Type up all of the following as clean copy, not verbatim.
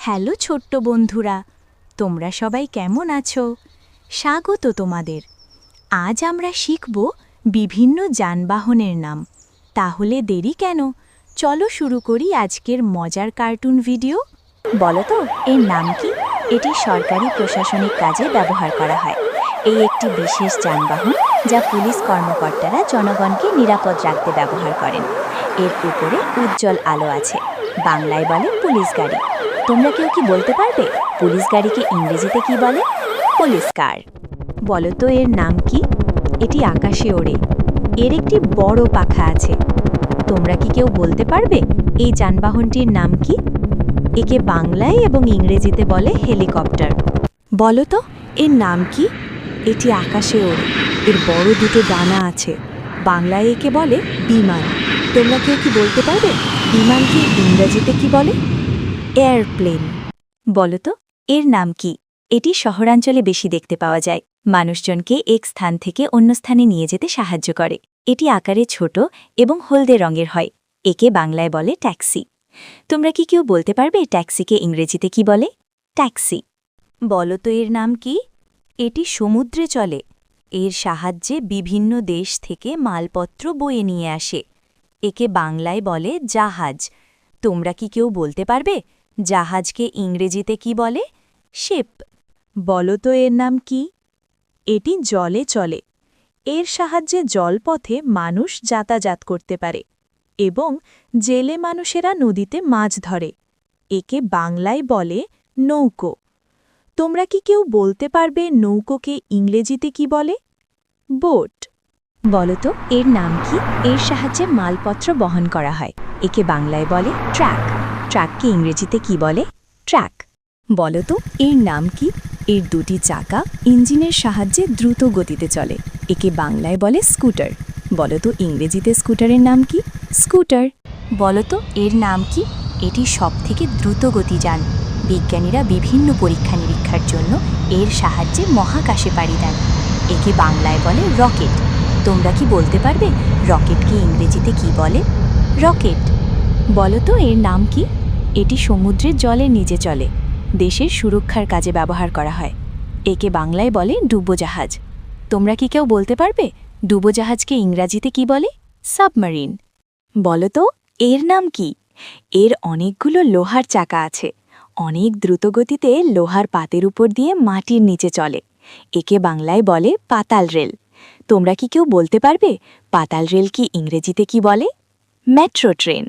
Hello ছোট্ট বন্ধুরা, তোমরা সবাই কেমন আছো? স্বাগত তোমাদের। আজ আমরা শিখব বিভিন্ন যানবাহনের নাম। তাহলে দেরি কেন? চলো শুরু করি আজকের মজার কার্টুন ভিডিও। বলো তো, এর নাম কি? এটি সরকারি প্রশাসনিক কাজে ব্যবহার করা হয়। এই একটি বিশেষ যানবাহন যা পুলিশ কর্মকর্তারা জনগণকে নিরাপদ রাখতে ব্যবহার করেন। এর উপরে উজ্জ্বল আলো আছে। বাংলায় বলে পুলিশ গাড়ি। তোমরা কেউ কি বলতে পারবে পুলিশ গাড়িকে ইংরেজিতে কি বলে? পুলিশ কার। বলো তো এর নাম কি? এটি আকাশে ওড়ে। এর একটি বড় পাখা আছে। তোমরা কি কেউ বলতে পারবে এই যানবাহনটির নাম কি? একে বাংলায় এবং ইংরেজিতে বলে হেলিকপ্টার। বলো তো এর নাম কি? এটি আকাশে ওড়ে। এর বড় দুটো ডানা আছে। বাংলায় একে বলে বিমান। তোমরা কেউ কি বলতে পারবে বিমানকে ইংরেজিতে কি বলে? এয়ারপ্লেন। বলো তো এর নাম কি? এটি শহরাঞ্চলে বেশি দেখতে পাওয়া যায়। মানুষজনকে এক স্থান থেকে অন্য স্থানে নিয়ে যেতে সাহায্য করে। এটি আকারে ছোট এবং হলদে রঙের হয়। একে বাংলায় বলে ট্যাক্সি। তোমরা কি কেউ বলতে পারবে ট্যাক্সিকে ইংরেজিতে কি বলে? ট্যাক্সি। বলো তো এর নাম কি? এটি সমুদ্রে চলে। এর সাহায্যে বিভিন্ন দেশ থেকে মালপত্র বয়ে নিয়ে আসে। একে বাংলায় বলে জাহাজ। তোমরা কি কেউ বলতে পারবে জাহাজকে ইংরেজিতে কি বলে? শিপ। বলো তো এর নাম কি? এটি জলে চলে। এর সাহায্যে জলপথে মানুষ যাতায়াত করতে পারে এবং জেলে মানুষেরা নদীতে মাছ ধরে। একে বাংলায় বলে নৌকো। তোমরা কি কেউ বলতে পারবে নৌকোকে ইংরেজিতে কি বলে? বোট। বলো তো এর নাম কি? এর সাহায্যে মালপত্র বহন করা হয়। একে বাংলায় বলে ট্রাক। ট্রাককে ইংরেজিতে কি বলে? ট্রাক। বলো তো এর নাম কি? এর দুটি চাকা ইঞ্জিনের সাহায্যে দ্রুত গতিতে চলে। একে বাংলায় বলে স্কুটার। বলো তো ইংরেজিতে স্কুটারের নাম কি? স্কুটার। বলো তো এর নাম কি? এটি সবথেকে দ্রুত গতিযান। বিজ্ঞানীরা বিভিন্ন পরীক্ষা নিরীক্ষার জন্য এর সাহায্যে মহাকাশে পাড়ি দেন। একে বাংলায় বলে রকেট। তোমরা কি বলতে পারবে রকেটকে ইংরেজিতে কি বলে? রকেট। বলো তো এর নাম কি? এটি সমুদ্রের জলের নিচে চলে। দেশের সুরক্ষার কাজে ব্যবহার করা হয়। একে বাংলায় বলে ডুবোজাহাজ। তোমরা কি কেউ বলতে পারবে ডুবোজাহাজকে ইংরাজিতে কি বলে? সাবমারিন। বলো তো এর নাম কি? এর অনেকগুলো লোহার চাকা আছে। অনেক দ্রুতগতিতে লোহার পাতের উপর দিয়ে মাটির নিচে চলে। একে বাংলায় বলে পাতাল রেল। তোমরা কি কেউ বলতে পারবে পাতাল রেল কি ইংরেজিতে কি বলে? Metro train.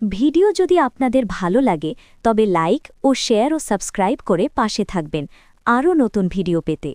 ভিডিও যদি আপনাদের ভালো লাগে তবে লাইক ও শেয়ার ও সাবস্ক্রাইব করে পাশে থাকবেন আরও নতুন ভিডিও পেতে।